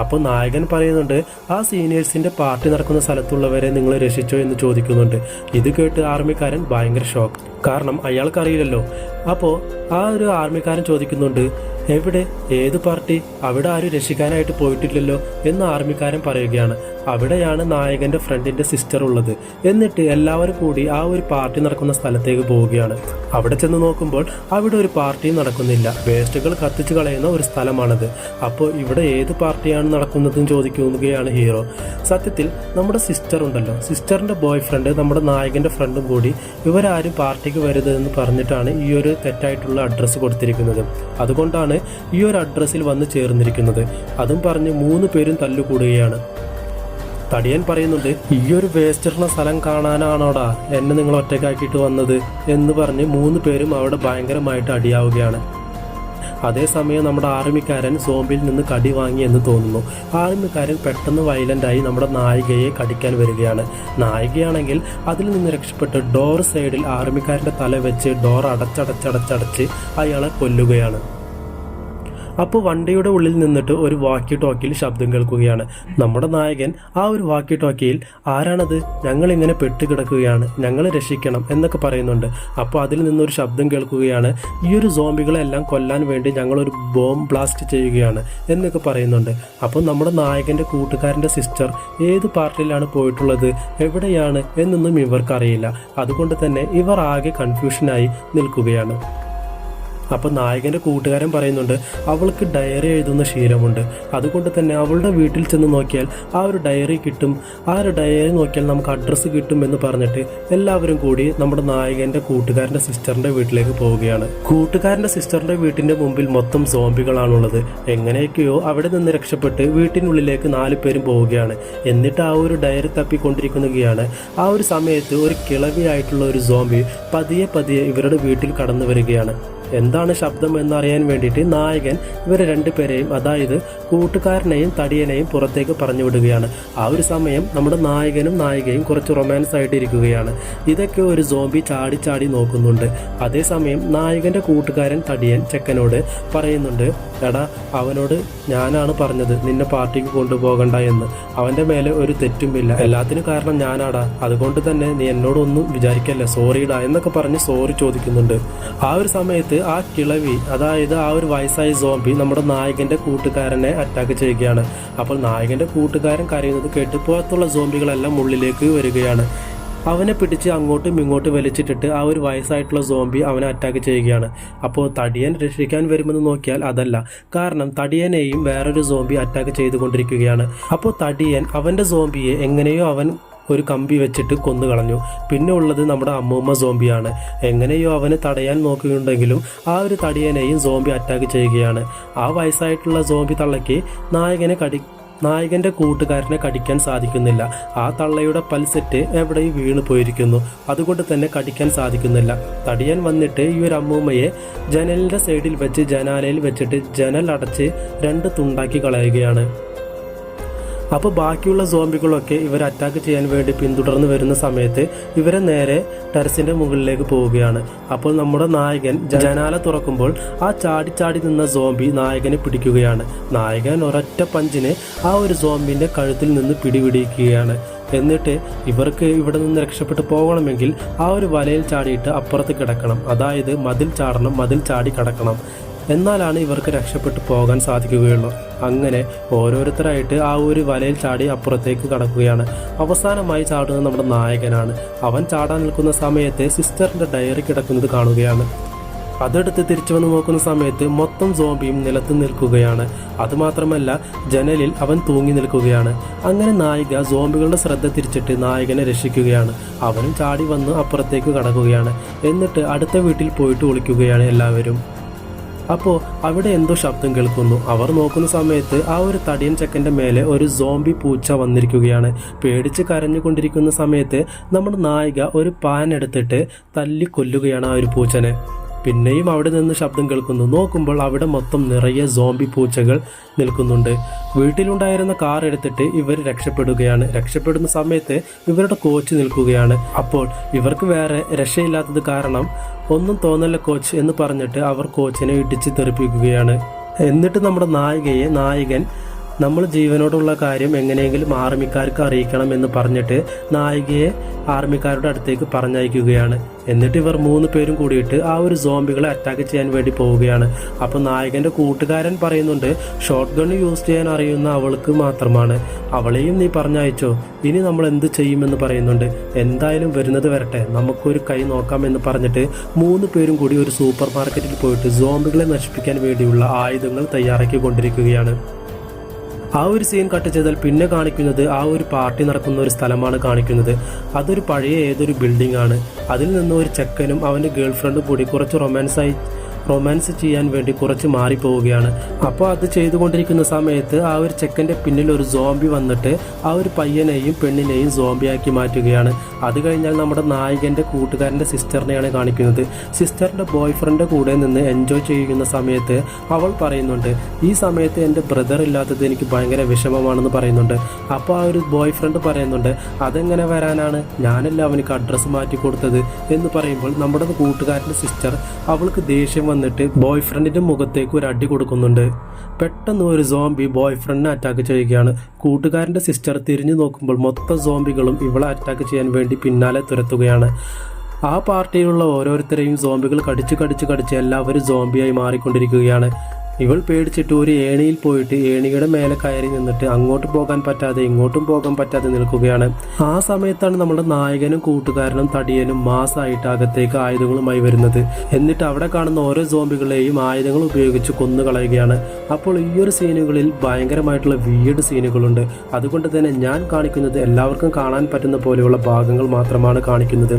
അപ്പോൾ നായകൻ പറയുന്നുണ്ട്, ആ സീനിയേഴ്സിന്റെ പാർട്ടി നടക്കുന്ന സ്ഥലത്തുള്ളവരെ നിങ്ങൾ രക്ഷിച്ചോ എന്ന് ചോദിക്കുന്നുണ്ട്. ഇത് കേട്ട് ആർമിക്കാരൻ ഭയങ്കര ഷോക്ക്. കാരണം അയാൾക്കറിയില്ലല്ലോ. അപ്പോൾ ആ ഒരു ആർമിക്കാരൻ ചോദിക്കുന്നുണ്ട്, എവിടെ, ഏത് പാർട്ടി? അവിടെ ആരും രക്ഷിക്കാനായിട്ട് പോയിട്ടില്ലല്ലോ എന്ന് ആർമിക്കാരൻ പറയുകയാണ്. അവിടെയാണ് നായകന്റെ ഫ്രണ്ടിന്റെ സിസ്റ്റർ ഉള്ളത്. എന്നിട്ട് എല്ലാവരും കൂടി ആ ഒരു പാർട്ടി നടക്കുന്ന സ്ഥലത്തേക്ക് പോവുകയാണ്. അവിടെ ചെന്ന് നോക്കുമ്പോൾ അവിടെ ഒരു പാർട്ടിയും നടക്കുന്നില്ല. വേസ്റ്റുകൾ കത്തിച്ചു കളയുന്ന ഒരു സ്ഥലമാണത്. അപ്പോൾ ഇവിടെ ഏത് പാർട്ടിയാണ് നടക്കുന്നതെന്ന് ചോദിക്കുകയാണ് ഹീറോ. സത്യത്തിൽ നമ്മുടെ സിസ്റ്റർ ഉണ്ടല്ലോ, സിസ്റ്ററിന്റെ ബോയ് ഫ്രണ്ട് നമ്മുടെ നായകന്റെ ഫ്രണ്ടും കൂടി ഇവരാരും പാർട്ടിക്ക് വരുന്നതെന്ന് പറഞ്ഞിട്ടാണ് ഈ ഒരു തെറ്റായിട്ടുള്ള അഡ്രസ്സ് കൊടുത്തിരിക്കുന്നത്. അതുകൊണ്ടാണ് ഈ ഒരു അഡ്രസ്സിൽ വന്ന് ചേർന്നിരിക്കുന്നത്. അതും പറഞ്ഞ് 3 പേരും തല്ലുകൂടുകയാണ്. തടിയൻ പറയുന്നുണ്ട്, ഈ ഒരു വേസ്റ്റുള്ള സ്ഥലം കാണാനാണോടാ എന്നെ നിങ്ങൾ ഒറ്റയ്ക്കാക്കിയിട്ട് വന്നത് എന്ന് പറഞ്ഞ് 3 പേരും അവിടെ ഭയങ്കരമായിട്ട് അടിയാവുകയാണ്. അതേസമയം നമ്മുടെ ആർമിക്കാരൻ സോംബിയിൽ നിന്ന് കടി വാങ്ങി എന്ന് തോന്നുന്നു. ആർമിക്കാരൻ പെട്ടെന്ന് വയലൻ്റായി നമ്മുടെ നായികയെ കടിക്കാൻ വരികയാണ്. നായികയാണെങ്കിൽ അതിൽ നിന്ന് രക്ഷപ്പെട്ട് ഡോർ സൈഡിൽ ആർമിക്കാരൻ്റെ തല വെച്ച് ഡോർ അടച്ചടച്ചടച്ചടച്ച് അയാളെ കൊല്ലുകയാണ്. അപ്പോൾ വണ്ടിയുടെ ഉള്ളിൽ നിന്നിട്ട് ഒരു വാക്കി ടോക്കിയിൽ ശബ്ദം കേൾക്കുകയാണ്. നമ്മുടെ നായകൻ ആ ഒരു വാക്കി ടോക്കിയിൽ, ആരാണത്, ഞങ്ങളിങ്ങനെ പെട്ടുകിടക്കുകയാണ്, ഞങ്ങളെ രക്ഷിക്കണം എന്നൊക്കെ പറയുന്നുണ്ട്. അപ്പോൾ അതിൽ നിന്നൊരു ശബ്ദം കേൾക്കുകയാണ്, ഈ ഒരു സോംബികളെല്ലാം കൊല്ലാൻ വേണ്ടി ഞങ്ങളൊരു ബോംബ് ബ്ലാസ്റ്റ് ചെയ്യുകയാണ് എന്നൊക്കെ പറയുന്നുണ്ട്. അപ്പോൾ നമ്മുടെ നായകൻ്റെ കൂട്ടുകാരൻ്റെ സിസ്റ്റർ ഏത് പാർട്ടിയിലാണ് പോയിട്ടുള്ളത്, എവിടെയാണ് എന്നൊന്നും ഇവർക്കറിയില്ല. അതുകൊണ്ട് തന്നെ ഇവർ ആകെ കൺഫ്യൂഷനായി നിൽക്കുകയാണ്. അപ്പോൾ നായകൻ്റെ കൂട്ടുകാരൻ പറയുന്നുണ്ട്, അവൾക്ക് ഡയറി എഴുതുന്ന ശീലമുണ്ട്, അതുകൊണ്ട് തന്നെ അവളുടെ വീട്ടിൽ ചെന്ന് നോക്കിയാൽ ആ ഒരു ഡയറി കിട്ടും, ആ ഒരു ഡയറി നോക്കിയാൽ നമുക്ക് അഡ്രസ്സ് കിട്ടും എന്ന് പറഞ്ഞിട്ട് എല്ലാവരും കൂടി നമ്മുടെ നായകൻ്റെ കൂട്ടുകാരൻ്റെ സിസ്റ്ററിൻ്റെ വീട്ടിലേക്ക് പോവുകയാണ്. കൂട്ടുകാരൻ്റെ സിസ്റ്ററിൻ്റെ വീട്ടിൻ്റെ മുമ്പിൽ മൊത്തം സോംബികളാണുള്ളത്. എങ്ങനെയൊക്കെയോ അവിടെ നിന്ന് രക്ഷപ്പെട്ട് വീട്ടിനുള്ളിലേക്ക് 4 പേരും പോവുകയാണ്. എന്നിട്ട് ആ ഒരു ഡയറി തപ്പിക്കൊണ്ടിരിക്കുകയാണ്. ആ ഒരു സമയത്ത് ഒരു കിളവിയായിട്ടുള്ള ഒരു സോംബി പതിയെ പതിയെ ഇവരുടെ വീട്ടിൽ കടന്നു വരികയാണ്. എന്താണ് ശബ്ദം എന്നറിയാൻ വേണ്ടിയിട്ട് നായകൻ ഇവരെ 2 പേരെയും, അതായത് കൂട്ടുകാരനെയും തടിയനെയും പുറത്തേക്ക് പറഞ്ഞു വിടുകയാണ്. ആ ഒരു സമയം നമ്മുടെ നായകനും നായികയും കുറച്ച് റൊമാൻസ് ആയിട്ട് ഇരിക്കുകയാണ്. ഇതൊക്കെ ഒരു സോംബി ചാടി ചാടി നോക്കുന്നുണ്ട്. അതേസമയം നായകൻ്റെ കൂട്ടുകാരൻ തടിയൻ ചെക്കനോട് പറയുന്നുണ്ട്, എടാ, അവനോട് ഞാനാണ് പറഞ്ഞത് നിന്നെ പാർട്ടിക്ക് കൊണ്ടുപോകണ്ട എന്ന്. അവൻ്റെ മേലെ ഒരു തെറ്റുമില്ല, എല്ലാത്തിനും കാരണം ഞാനാടാ, അതുകൊണ്ട് തന്നെ നീ എന്നോടൊന്നും വിചാരിക്കല്ല, സോറിടാ എന്നൊക്കെ പറഞ്ഞ് സോറി ചോദിക്കുന്നുണ്ട്. ആ ഒരു സമയത്ത് ആ കിളവി, അതായത് ആ ഒരു വയസ്സായ സോംബി നമ്മുടെ നായകന്റെ കൂട്ടുകാരനെ അറ്റാക്ക് ചെയ്യുകയാണ്. അപ്പോൾ നായകന്റെ കൂട്ടുകാരൻ കരയുന്നത് കേട്ട് പുറത്തുള്ള സോംബികളെല്ലാം ഉള്ളിലേക്ക് വരികയാണ്. അവനെ പിടിച്ച് അങ്ങോട്ടും ഇങ്ങോട്ടും വലിച്ചിട്ടിട്ട് ആ ഒരു വയസ്സായിട്ടുള്ള സോംബി അവനെ അറ്റാക്ക് ചെയ്യുകയാണ്. അപ്പോൾ തടിയൻ രക്ഷിക്കാൻ വരുമെന്ന് നോക്കിയാൽ അതല്ല, കാരണം തടിയനെയും വേറൊരു സോംബി അറ്റാക്ക് ചെയ്തുകൊണ്ടിരിക്കുകയാണ്. അപ്പോൾ തടിയൻ അവൻ്റെ സോംബിയെ എങ്ങനെയോ അവൻ ഒരു കമ്പി വെച്ചിട്ട് കൊന്നു കളഞ്ഞു. പിന്നെ ഉള്ളത് നമ്മുടെ അമ്മൂമ്മ സോംബിയാണ്. എങ്ങനെയോ അവനെ തടയാൻ നോക്കുന്നുണ്ടെങ്കിലും ആ ഒരു തടിയനെയും സോംബി അറ്റാക്ക് ചെയ്യുകയാണ്. ആ വയസ്സായിട്ടുള്ള സോംബി തള്ളയ്ക്ക് നായകൻ്റെ കൂട്ടുകാരനെ കടിക്കാൻ സാധിക്കുന്നില്ല. ആ തള്ളയുടെ പൽസെറ്റ് എവിടെയും വീണു പോയിരിക്കുന്നു. അതുകൊണ്ട് തന്നെ കടിക്കാൻ സാധിക്കുന്നില്ല. തടിയൻ വന്നിട്ട് ഈ ഒരു അമ്മൂമ്മയെ ജനലിൻ്റെ സൈഡിൽ വെച്ച് ജനാലയിൽ വെച്ചിട്ട് ജനൽ അടച്ച് 2 തുണ്ടാക്കി കളയുകയാണ്. അപ്പോൾ ബാക്കിയുള്ള സോംബികളൊക്കെ ഇവരെ അറ്റാക്ക് ചെയ്യാൻ വേണ്ടി പിന്തുടർന്ന് വരുന്ന സമയത്ത് ഇവരെ നേരെ ടെറസിൻ്റെ മുകളിലേക്ക് പോവുകയാണ്. അപ്പോൾ നമ്മുടെ നായകൻ ജനാല തുറക്കുമ്പോൾ ആ ചാടി ചാടി നിന്ന സോംബി നായകനെ പിടിക്കുകയാണ്. നായകൻ ഒരൊറ്റ പഞ്ചിന് ആ ഒരു സോംബിൻ്റെ കഴുത്തിൽ നിന്ന് പിടിപിടിക്കുകയാണ്. എന്നിട്ട് ഇവർക്ക് ഇവിടെ നിന്ന് രക്ഷപ്പെട്ട് പോകണമെങ്കിൽ ആ ഒരു വലയിൽ ചാടിയിട്ട് അപ്പുറത്ത് കിടക്കണം, അതായത് മതിൽ ചാടണം, മതിൽ ചാടി കിടക്കണം. എന്നാലാണ് ഇവർക്ക് രക്ഷപ്പെട്ടു പോകാൻ സാധിക്കുകയുള്ളൂ. അങ്ങനെ ഓരോരുത്തരായിട്ട് ആ ഒരു വലയിൽ ചാടി അപ്പുറത്തേക്ക് കടക്കുകയാണ്. അവസാനമായി ചാടുന്നത് നമ്മുടെ നായകനാണ്. അവൻ ചാടാൻ നിൽക്കുന്ന സമയത്ത് സിസ്റ്ററിൻ്റെ ഡയറി കിടക്കുന്നത് കാണുകയാണ്. അതെടുത്ത് തിരിച്ചു വന്ന് നോക്കുന്ന സമയത്ത് മൊത്തം സോംബിയും നിലത്ത് നിൽക്കുകയാണ്. അതുമാത്രമല്ല ജനലിൽ അവൻ തൂങ്ങി നിൽക്കുകയാണ്. അങ്ങനെ നായിക സോംബികളുടെ ശ്രദ്ധ തിരിച്ചിട്ട് നായകനെ രക്ഷിക്കുകയാണ്. അവനും ചാടി വന്ന് അപ്പുറത്തേക്ക് കടക്കുകയാണ്. എന്നിട്ട് അടുത്ത വീട്ടിൽ പോയിട്ട് ഒളിക്കുകയാണ് എല്ലാവരും. അപ്പോൾ അവിടെ എന്തോ ശബ്ദം കേൾക്കുന്നു. അവർ നോക്കുന്ന സമയത്ത് ആ ഒരു തടിയൻ ചെക്കൻ്റെ മേലെ ഒരു സോംബി പൂച്ച വന്നിരിക്കുകയാണ്. പേടിച്ച് കരഞ്ഞുകൊണ്ടിരിക്കുന്ന സമയത്ത് നമ്മുടെ നായിക ഒരു പാൻ എടുത്തിട്ട് തല്ലി കൊല്ലുകയാണ് ആ ഒരു പൂച്ചനെ. പിന്നെയും അവിടെ നിന്ന് ശബ്ദം കേൾക്കുന്നു. നോക്കുമ്പോൾ അവിടെ മൊത്തം നിറയെ സോംബി പൂച്ചകൾ നിൽക്കുന്നുണ്ട്. വീട്ടിലുണ്ടായിരുന്ന കാർ എടുത്തിട്ട് ഇവർ രക്ഷപ്പെടുകയാണ്. രക്ഷപ്പെടുന്ന സമയത്ത് ഇവരുടെ കോച്ച് നിൽക്കുകയാണ്. അപ്പോൾ ഇവർക്ക് വേറെ രക്ഷയില്ലാത്തത് കാരണം ഒന്നും തോന്നല്ല കോച്ച് എന്ന് പറഞ്ഞിട്ട് അവർ കോച്ചിനെ ഇടിച്ച് തെറിപ്പിക്കുകയാണ്. എന്നിട്ട് നമ്മുടെ നായകൻ നമ്മൾ ജീവനോടുള്ള കാര്യം എങ്ങനെയെങ്കിലും ആർമിക്കാർക്ക് അറിയിക്കണം എന്ന് പറഞ്ഞിട്ട് നായികയെ ആർമിക്കാരുടെ അടുത്തേക്ക് പറഞ്ഞയക്കുകയാണ്. എന്നിട്ട് ഇവർ 3 പേരും കൂടിയിട്ട് ആ ഒരു സോംബികളെ അറ്റാക്ക് ചെയ്യാൻ വേണ്ടി പോവുകയാണ്. അപ്പോൾ നായകന്റെ കൂട്ടുകാരൻ പറയുന്നുണ്ട്, ഷോട്ട് ഗൺ യൂസ് ചെയ്യാൻ അറിയുന്ന അവൾക്ക് മാത്രമാണ്, അവളെയും നീ പറഞ്ഞയച്ചോ, ഇനി നമ്മൾ എന്ത് ചെയ്യുമെന്ന് പറയുന്നുണ്ട്. എന്തായാലും വരുന്നത് വരട്ടെ, നമുക്കൊരു കൈ നോക്കാം എന്ന് പറഞ്ഞിട്ട് 3 പേരും കൂടി ഒരു സൂപ്പർ മാർക്കറ്റിൽ പോയിട്ട് സോംബികളെ നശിപ്പിക്കാൻ വേണ്ടിയുള്ള ആയുധങ്ങൾ തയ്യാറാക്കിക്കൊണ്ടിരിക്കുകയാണ്. ആ ഒരു സീൻ കട്ട് ചെയ്താൽ പിന്നെ കാണിക്കുന്നത് ആ ഒരു പാർട്ടി നടക്കുന്ന ഒരു സ്ഥലമാണ് കാണിക്കുന്നത്. അതൊരു പഴയ ഏതൊരു ബിൽഡിംഗ് ആണ്. അതിൽ നിന്ന് ഒരു ചെക്കനും അവൻ്റെ ഗേൾ ഫ്രണ്ടും കൂടി കുറച്ച് റൊമാൻസ് ചെയ്യാൻ വേണ്ടി കുറച്ച് മാറിപ്പോവുകയാണ്. അപ്പോൾ അത് ചെയ്തുകൊണ്ടിരിക്കുന്ന സമയത്ത് ആ ഒരു ചെക്കൻ്റെ പിന്നിൽ ഒരു സോംബി വന്നിട്ട് ആ ഒരു പയ്യനെയും പെണ്ണിനെയും സോംബിയാക്കി മാറ്റുകയാണ്. അത് കഴിഞ്ഞാൽ നമ്മുടെ നായകൻ്റെ കൂട്ടുകാരൻ്റെ സിസ്റ്ററിനെയാണ് കാണിക്കുന്നത്. സിസ്റ്ററിൻ്റെ ബോയ് ഫ്രണ്ടിൻ്റെ കൂടെ നിന്ന് എൻജോയ് ചെയ്യുന്ന സമയത്ത് അവൾ പറയുന്നുണ്ട്, ഈ സമയത്ത് എൻ്റെ ബ്രദർ ഇല്ലാത്തത് എനിക്ക് ഭയങ്കര വിഷമമാണെന്ന് പറയുന്നുണ്ട്. അപ്പോൾ ആ ഒരു ബോയ് ഫ്രണ്ട് പറയുന്നുണ്ട്, അതെങ്ങനെ വരാനാണ്, ഞാനല്ല അവനിക്ക് അഡ്രസ്സ് മാറ്റി കൊടുത്തത് എന്ന് പറയുമ്പോൾ നമ്മുടെ കൂട്ടുകാരൻ്റെ സിസ്റ്റർ അവൾക്ക് ദേഷ്യം വന്നിട്ട് ബോയ് ഫ്രണ്ടിന്റെ മുഖത്തേക്ക് ഒരു അടി കൊടുക്കുന്നുണ്ട്. പെട്ടെന്ന് ഒരു സോംബി ബോയ് ഫ്രണ്ടിനെ അറ്റാക്ക് ചെയ്യുകയാണ്. കൂട്ടുകാരന്റെ സിസ്റ്റർ തിരിഞ്ഞു നോക്കുമ്പോൾ മൊത്തം സോംബികളും ഇവളെ അറ്റാക്ക് ചെയ്യാൻ വേണ്ടി പിന്നാലെ തുരത്തുകയാണ്. ആ പാർട്ടിയിലുള്ള ഓരോരുത്തരെയും സോംബികൾ കടിച്ച് എല്ലാവരും സോംബിയായി മാറിക്കൊണ്ടിരിക്കുകയാണ്. ഇവൾ പേടിച്ചിട്ട് ഒരു ഏണിയിൽ പോയിട്ട് ഏണിയുടെ മേലെ കയറി നിന്നിട്ട് അങ്ങോട്ട് പോകാൻ പറ്റാതെ ഇങ്ങോട്ടും പോകാൻ പറ്റാതെ നിൽക്കുകയാണ്. ആ സമയത്താണ് നമ്മുടെ നായകനും കൂട്ടുകാരനും തടിയനും മാസായിട്ട് അകത്തേക്ക് ആയുധങ്ങളുമായി വരുന്നത്. എന്നിട്ട് അവിടെ കാണുന്ന ഓരോ സോംബികളെയും ആയുധങ്ങൾ ഉപയോഗിച്ച് കൊന്നുകളയുകയാണ്. അപ്പോൾ ഈ ഒരു സീനുകളിൽ ഭയങ്കരമായിട്ടുള്ള വീട് സീനുകളുണ്ട്. അതുകൊണ്ട് തന്നെ ഞാൻ കാണിക്കുന്നത് എല്ലാവർക്കും കാണാൻ പറ്റുന്ന പോലെയുള്ള ഭാഗങ്ങൾ മാത്രമാണ് കാണിക്കുന്നത്.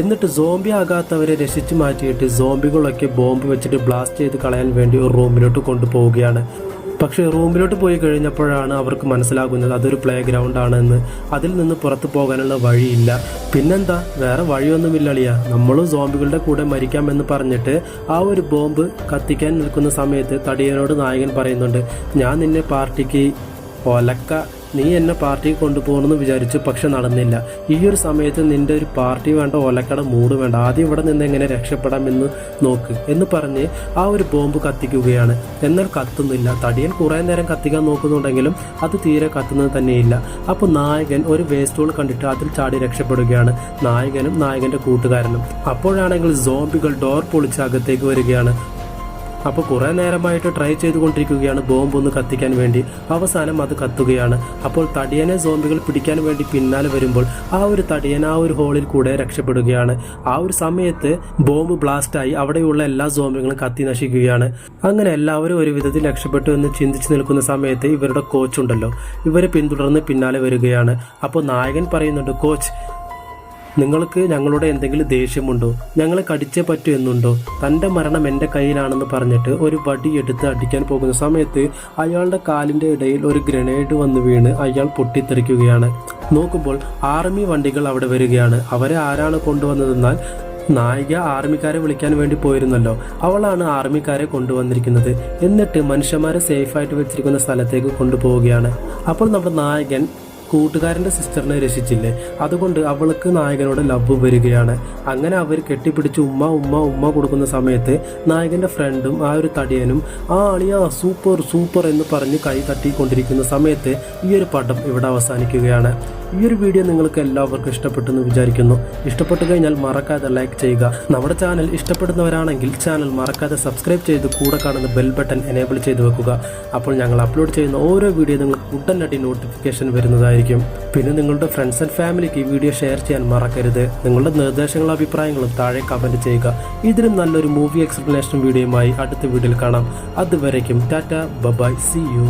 എന്നിട്ട് സോംബി ആകാത്തവരെ രക്ഷിച്ചു മാറ്റിയിട്ട് സോംബികളൊക്കെ ബോംബ് വെച്ചിട്ട് ബ്ലാസ്റ്റ് ചെയ്ത് കളയാൻ വേണ്ടി ഒരു റൂമിലോട്ട് കൊണ്ടുപോവുകയാണ്. പക്ഷേ റൂമിലോട്ട് പോയി കഴിഞ്ഞപ്പോഴാണ് അവർക്ക് മനസ്സിലാകുന്നത് അതൊരു പ്ലേ ഗ്രൗണ്ട് ആണെന്ന്. അതിൽ നിന്ന് പുറത്തു പോകാനുള്ള വഴിയില്ല. പിന്നെന്താ, വേറെ വഴിയൊന്നുമില്ലളിയ, നമ്മളും സോംബികളുടെ കൂടെ മരിക്കാമെന്ന് പറഞ്ഞിട്ട് ആ ഒരു ബോംബ് കത്തിക്കാൻ നിൽക്കുന്ന സമയത്ത് തടിയനോട് നായകൻ പറയുന്നുണ്ട്, ഞാൻ നിന്നെ പാർട്ടിക്ക് നീ എന്നെ പാർട്ടിക്ക് കൊണ്ടുപോകണമെന്ന് വിചാരിച്ചു, പക്ഷെ നടന്നില്ല. ഈ ഒരു സമയത്ത് നിന്റെ ഒരു പാർട്ടി വേണ്ട, ഒലക്കട മൂട് വേണ്ട, ആദ്യം ഇവിടെ നിന്ന് എങ്ങനെ രക്ഷപ്പെടാമെന്ന് നോക്ക് എന്ന് പറഞ്ഞ് ആ ഒരു ബോംബ് കത്തിക്കുകയാണ്. എന്നാൽ കത്തുന്നില്ല. തടിയൻ കുറേ നേരം കത്തിക്കാൻ നോക്കുന്നുണ്ടെങ്കിലും അത് തീരെ കത്തുന്നത് തന്നെയില്ല. അപ്പോൾ നായകൻ ഒരു വേസ്റ്റ് ഹോൾ കണ്ടിട്ട് അതിൽ ചാടി രക്ഷപ്പെടുകയാണ്, നായകനും നായകന്റെ കൂട്ടുകാരനും. അപ്പോഴാണെങ്കിൽ സോംബികൾ ഡോർ പൊളിച്ച് അകത്തേക്ക് വരികയാണ്. അപ്പോൾ കുറേ നേരമായിട്ട് ട്രൈ ചെയ്തുകൊണ്ടിരിക്കുകയാണ് ബോംബ് ഒന്ന് കത്തിക്കാൻ വേണ്ടി. അവസാനം അത് കത്തുകയാണ്. അപ്പോൾ തടിയനെ സോംബികൾ പിടിക്കാൻ വേണ്ടി പിന്നാലെ വരുമ്പോൾ ആ ഒരു തടിയൻ ആ ഒരു ഹോളിൽ കൂടെ രക്ഷപ്പെടുകയാണ്. ആ ഒരു സമയത്ത് ബോംബ് ബ്ലാസ്റ്റായി അവിടെയുള്ള എല്ലാ സോംബികളും കത്തി നശിക്കുകയാണ്. അങ്ങനെ എല്ലാവരും ഒരു വിധത്തിൽ രക്ഷപ്പെട്ടു എന്ന് ചിന്തിച്ച് നിൽക്കുന്ന സമയത്ത് ഇവരുടെ കോച്ച് ഉണ്ടല്ലോ, ഇവരെ പിന്തുടർന്ന് പിന്നാലെ വരികയാണ്. അപ്പോൾ നായകൻ പറയുന്നുണ്ട്, കോച്ച്, നിങ്ങൾക്ക് ഞങ്ങളുടെ എന്തെങ്കിലും ദേഷ്യമുണ്ടോ, ഞങ്ങളെ കടിച്ചേ പറ്റൂ എന്നുണ്ടോ, തൻ്റെ മരണം എൻ്റെ കയ്യിലാണെന്ന് പറഞ്ഞിട്ട് ഒരു വടി എടുത്ത് അടിക്കാൻ പോകുന്ന സമയത്ത് അയാളുടെ കാലിൻ്റെ ഇടയിൽ ഒരു ഗ്രനേഡ് വന്ന് വീണ് അയാൾ പൊട്ടിത്തെറിക്കുകയാണ്. നോക്കുമ്പോൾ ആർമി വണ്ടികൾ അവിടെ വരികയാണ്. അവരെ ആരാണ് കൊണ്ടുവന്നതെന്നാൽ നായിക ആർമിക്കാരെ വിളിക്കാൻ വേണ്ടി പോയിരുന്നല്ലോ, അവളാണ് ആർമിക്കാരെ കൊണ്ടുവന്നിരിക്കുന്നത്. എന്നിട്ട് മനുഷ്യന്മാരെ സേഫായിട്ട് വെച്ചിരിക്കുന്ന സ്ഥലത്തേക്ക് കൊണ്ടുപോവുകയാണ്. അപ്പോൾ നമ്മുടെ നായകൻ കൂട്ടുകാരൻ്റെ സിസ്റ്ററിനെ രക്ഷിച്ചില്ലേ, അതുകൊണ്ട് അവൾക്ക് നായകനോട് ലവ് വരികയാണ്. അങ്ങനെ അവർ കെട്ടിപ്പിടിച്ച് ഉമ്മ കൊടുക്കുന്ന സമയത്ത് നായകൻ്റെ ഫ്രണ്ടും ആ ഒരു തടിയനും ആ അളിയാ സൂപ്പർ എന്ന് പറഞ്ഞ് കൈ തട്ടിക്കൊണ്ടിരിക്കുന്ന സമയത്ത് ഈ ഒരു പടം ഇവിടെ അവസാനിക്കുകയാണ്. ഈ ഒരു വീഡിയോ നിങ്ങൾക്ക് എല്ലാവർക്കും ഇഷ്ടപ്പെട്ടെന്ന് വിചാരിക്കുന്നു. ഇഷ്ടപ്പെട്ടു കഴിഞ്ഞാൽ മറക്കാതെ ലൈക്ക് ചെയ്യുക. നമ്മുടെ ചാനൽ ഇഷ്ടപ്പെടുന്നവരാണെങ്കിൽ ചാനൽ മറക്കാതെ സബ്സ്ക്രൈബ് ചെയ്ത് കൂടെ കാണുന്ന ബെൽ ബട്ടൺ എനേബിൾ ചെയ്ത് വെക്കുക. അപ്പോൾ ഞങ്ങൾ അപ്ലോഡ് ചെയ്യുന്ന ഓരോ വീഡിയോ നിങ്ങൾക്ക് ഉടനടി നോട്ടിഫിക്കേഷൻ വരുന്നതായിരിക്കും. ആയിരിക്കും. പിന്നെ നിങ്ങളുടെ ഫ്രണ്ട്സ് ആൻഡ് ഫാമിലിക്ക് ഈ വീഡിയോ ഷെയർ ചെയ്യാൻ മറക്കരുത്. നിങ്ങളുടെ നിർദ്ദേശങ്ങളും അഭിപ്രായങ്ങളും താഴെ കമൻറ്റ് ചെയ്യുക. ഇതിലും നല്ലൊരു മൂവി എക്സ്പ്ലനേഷൻ വീഡിയോയുമായി അടുത്ത വീഡിയോയിൽ കാണാം. അതുവരേക്കും ടാറ്റ, ബൈ, സീ യു.